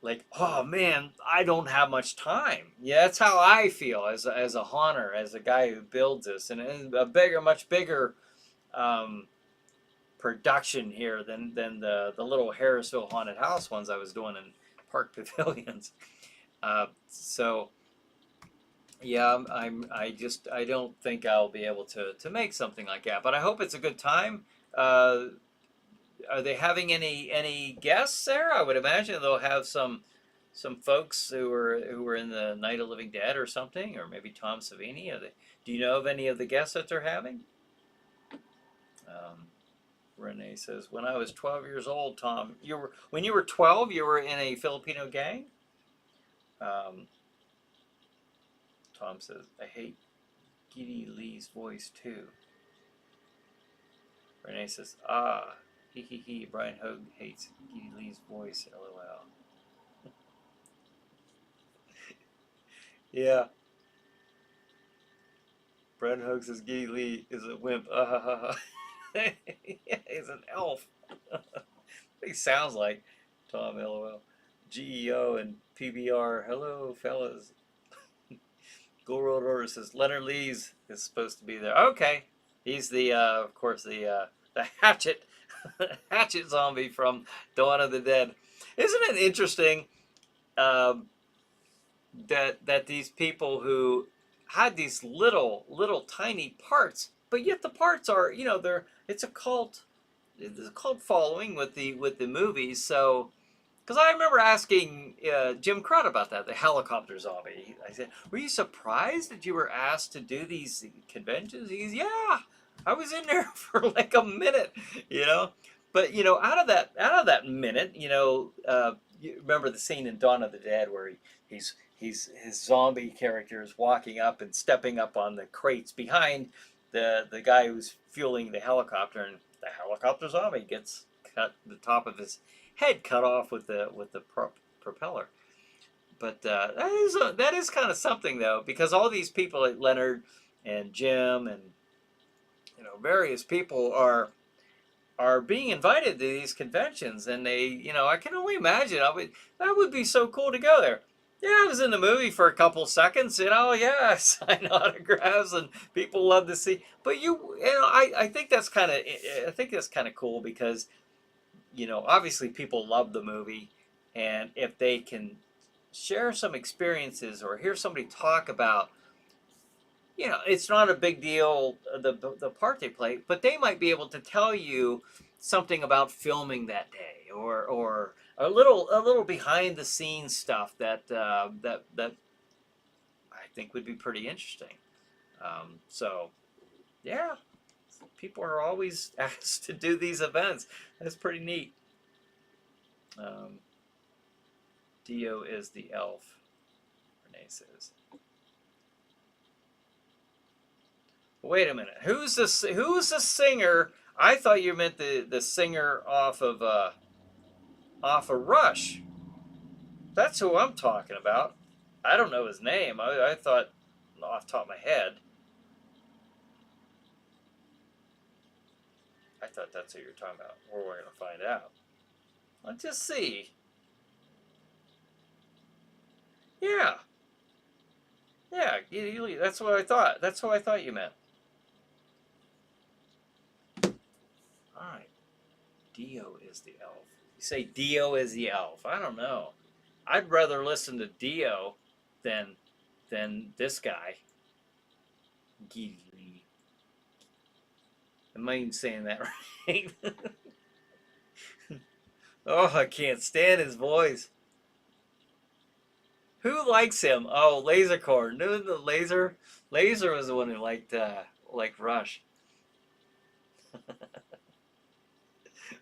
like, oh man, I don't have much time. Yeah, that's how I feel as a haunter, as a guy who builds this, and a much bigger production here than the little Harrisville haunted house ones I was doing in Park Pavilions. So yeah, I don't think I'll be able to make something like that, but I hope it's a good time. Are they having any guests there? I would imagine they'll have some folks who were in the Night of Living Dead or something, or maybe Tom Savini. Do you know of any of the guests that they're having? Renee says, when I was 12 years old, Tom, when you were 12, you were in a Filipino gang? Tom says, I hate Giddy Lee's voice too. Renee says, he, Brian Hogue hates Giddy Lee's voice, LOL. Yeah. Brian Hogue says Giddy Lee is a wimp. Yeah, he's an elf. He sounds like Tom, LOL. GEO and PBR, hello fellas. School Road Order says Leonard Lees is supposed to be there. Okay, he's the of course the hatchet hatchet zombie from Dawn of the Dead. Isn't it interesting um, that these people who had these little tiny parts, but yet the parts are, they're it's a cult following with the movies. So because I remember asking Jim Crud about that, the helicopter zombie. I said, "Were you surprised that you were asked to do these conventions?" He's, "Yeah, I was in there for like a minute, you know." But out of that minute, you remember the scene in Dawn of the Dead where he's his zombie character is walking up and stepping up on the crates behind the guy who's fueling the helicopter, and the helicopter zombie gets cut the top of his head cut off with the propeller. But that is kind of something though, because all these people like Leonard and Jim and various people are being invited to these conventions, and they I can only imagine that would be so cool to go there. Yeah, I was in the movie for a couple seconds, yeah, I sign autographs and people love to see. But I think that's kind of cool because obviously people love the movie, and if they can share some experiences or hear somebody talk about, it's not a big deal the part they play, but they might be able to tell you something about filming that day, or a little behind the scenes stuff that I think would be pretty interesting. So yeah, people are always asked to do these events. That's pretty neat. Um, Dio is the elf, Renee says. Wait a minute. Who's the singer? I thought you meant the singer off of Rush. That's who I'm talking about. I don't know his name. I thought off the top of my head. I thought that's who you're talking about. Well, we're gonna find out. Let's just see. Yeah. Yeah, that's what I thought. That's what I thought you meant. All right. Dio is the elf. You say Dio is the elf. I don't know. I'd rather listen to Dio than this guy. Gidley. Am I even saying that right? Oh, I can't stand his voice. Who likes him? Oh, Lasercorn. Knew the Laser. Laser was the one who liked Rush.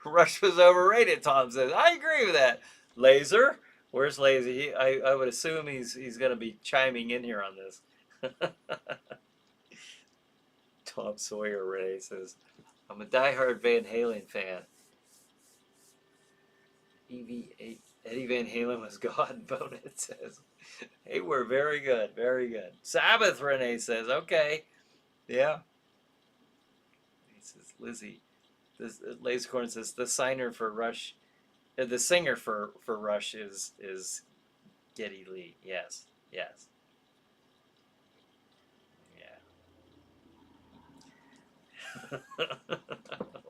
Rush was overrated. Tom says. I agree with that. Laser. Where's Laser? I would assume he's gonna be chiming in here on this. Tom Sawyer Ray says, I'm a diehard Van Halen fan. Eddie Van Halen was God, Bonet says. Hey, we're very good, very good. Sabbath, Renee says, okay. Yeah. He says, Lizzie. This Lasercorn says the singer for Rush is Geddy Lee. Yes. Yes. Yeah.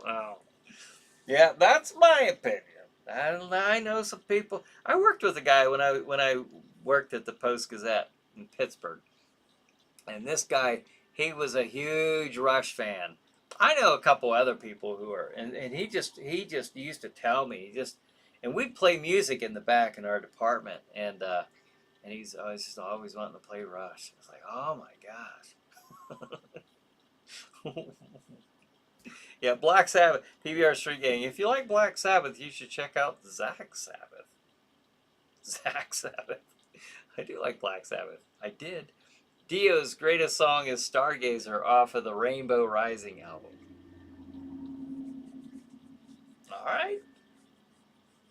Wow. Yeah, that's my opinion. I know some people. I worked with a guy when I worked at the Post Gazette in Pittsburgh, and this guy, he was a huge Rush fan. I know a couple other people who are, and he just used to tell me, and we'd play music in the back in our department, and he's always wanting to play Rush. I was like, oh my gosh. Yeah, Black Sabbath, PBR Street Gang. If you like Black Sabbath, you should check out Zach Sabbath. Zach Sabbath. I do like Black Sabbath. I did. Dio's greatest song is Stargazer off of the Rainbow Rising album. All right.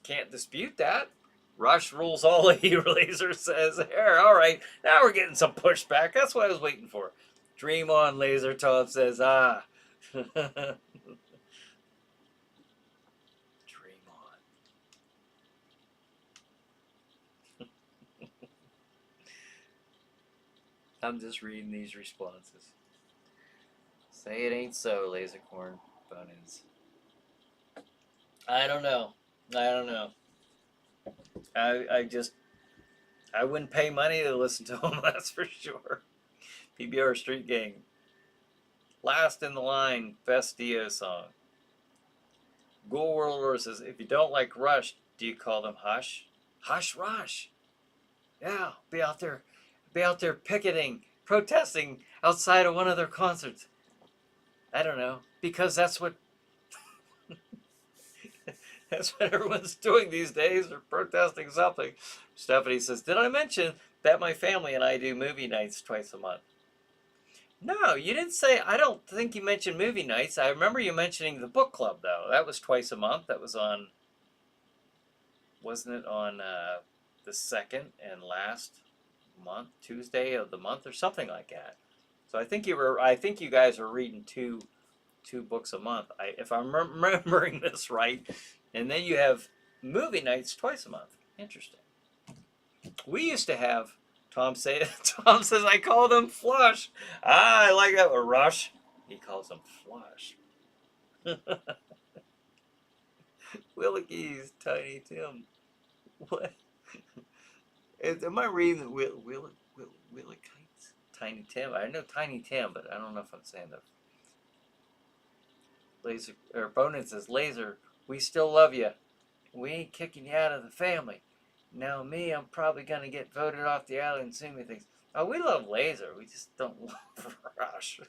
Can't dispute that. Rush rules all. Laser says there. All right. Now we're getting some pushback. That's what I was waiting for. Dream on, Laser Top says, ah. Dream on. I'm just reading these responses. Say it ain't so, Lasercorn Bonins. I don't know. I don't know. I wouldn't pay money to listen to them, that's for sure. PBR Street Gang. Last in the line, best Dio song. Ghoul World Order says, if you don't like Rush, do you call them Hush? Hush Rush. Yeah, be out there picketing, protesting outside of one of their concerts. I don't know, because that's what that's what everyone's doing these days. They're protesting something. Stephanie says, did I mention that my family and I do movie nights twice a month? No, you didn't say. I don't think you mentioned movie nights. I remember you mentioning the book club, though. That was twice a month. That was on, wasn't it on the second and last month, Tuesday of the month, or something like that. So I think you guys are reading two books a month. If I'm remembering this right, and then you have movie nights twice a month. Interesting. We used to have. Tom says I call them flush. I like that. Or rush. He calls them flush. Willikes, Tiny Tim. What? Am I reading the Willikites? Tiny Tim. I know Tiny Tim, but I don't know if I'm saying that. Laser or Bonin says, Laser, we still love you. We ain't kicking you out of the family. Now me, I'm probably gonna get voted off the island soon. We think, oh, we love Laser. We just don't love Rush.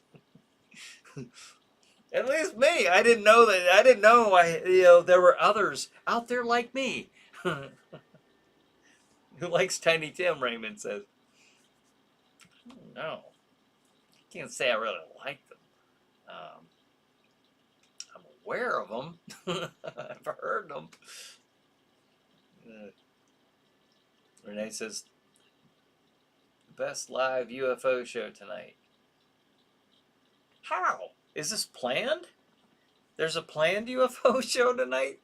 At least me. I didn't know that. I didn't know there were others out there like me. Who likes Tiny Tim? Raymond says. No, can't say I really like them. I'm aware of them. I've heard them. Renee says, best live UFO show tonight. How? Is this planned? There's a planned UFO show tonight?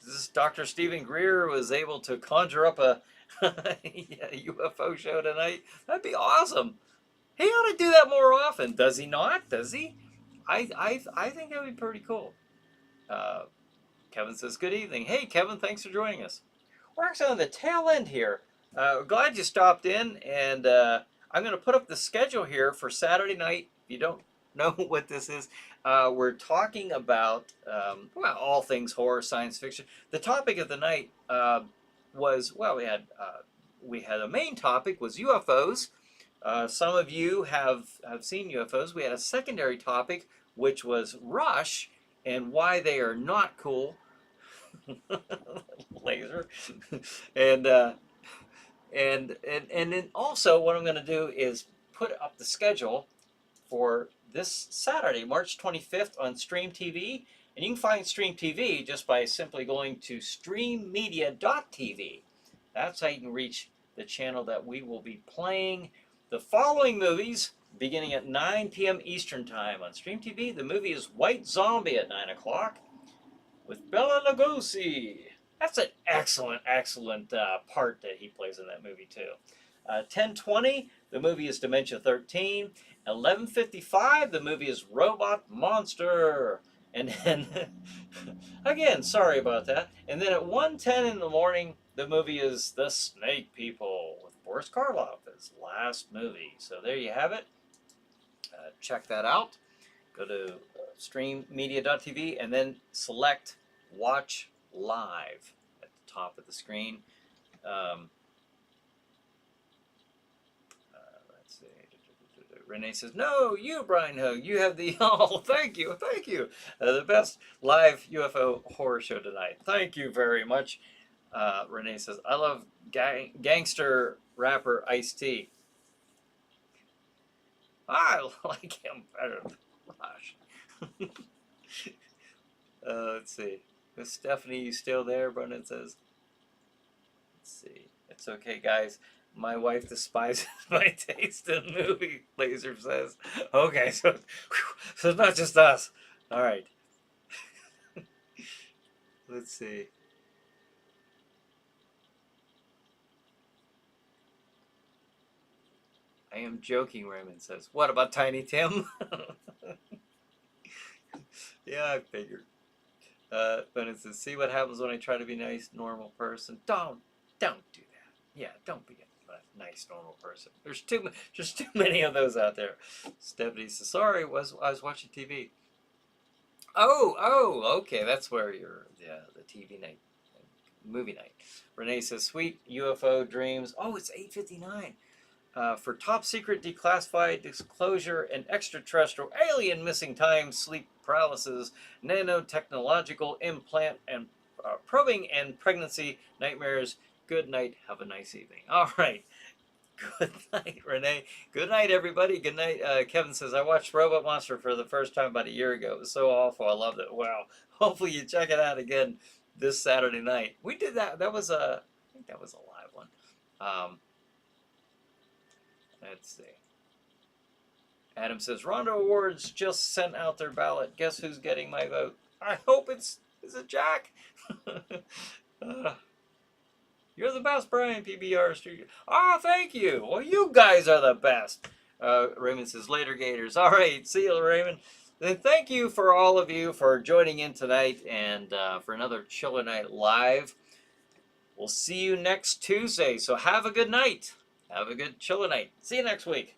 This Dr. Stephen Greer was able to conjure up a UFO show tonight? That'd be awesome. He ought to do that more often. Does he not? Does he? I think that'd be pretty cool. Kevin says, good evening. Hey, Kevin, thanks for joining us. We're actually on the tail end here. Glad you stopped in, and I'm going to put up the schedule here for Saturday night. If you don't know what this is, we're talking about, all things horror, science fiction. The topic of the night was, we had a main topic was UFOs. Some of you have seen UFOs. We had a secondary topic, which was Rush and why they are not cool. Laser. And then also what I'm going to do is put up the schedule for this Saturday, March 25th on Stream TV. And you can find Stream TV just by simply going to streammedia.tv. That's how you can reach the channel that we will be playing the following movies beginning at 9 p.m. Eastern Time on Stream TV. The movie is White Zombie at 9 o'clock with Bela Lugosi. That's an excellent part that he plays in that movie, too. 10:20, the movie is Dementia 13. 11:55, the movie is Robot Monster. And then, again, sorry about that. And then at 1:10 in the morning, the movie is The Snake People with Boris Karloff, his last movie. So there you have it. Check that out. Go to streammedia.tv and then select Watch Live at the top of the screen. Let's see. Renee says, no, you, Brian Hogue, you have the, oh, thank you. The best live UFO horror show tonight. Thank you very much. Renee says, I love gangster rapper Ice-T. I like him better than Rush. Let's see. Is Stephanie, you still there? Brendan says. Let's see. It's okay, guys. My wife despises my taste in movie, Laser says. Okay, so it's not just us. All right. Let's see. I am joking, Raymond says. What about Tiny Tim? Yeah, I figured. But it says, see what happens when I try to be a nice, normal person. Don't do that. Yeah, don't be a nice, normal person. There's too many of those out there. Stephanie says, sorry, I was watching TV. Oh, okay, that's where you're, yeah, the TV night, movie night. Renee says, sweet UFO dreams. Oh, it's 8:59. For top secret declassified disclosure and extraterrestrial alien missing time, sleep paralysis, nanotechnological implant, and probing and pregnancy nightmares. Good night. Have a nice evening. All right. Good night, Renee. Good night, everybody. Good night. Kevin says, I watched Robot Monster for the first time about a year ago. It was so awful. I loved it. Wow. Hopefully you check it out again this Saturday night. We did that. That was I think that was a live one. Let's see. Adam says, Rondo Awards just sent out their ballot. Guess who's getting my vote? I hope is it Jack? You're the best, Brian, PBR Studio. Oh, thank you. Well, you guys are the best. Raymond says, later, Gators. All right, see you, Raymond. Then thank you for all of you for joining in tonight and for another Chiller Night Live. We'll see you next Tuesday, so have a good night. Have a good Chiller Night. See you next week.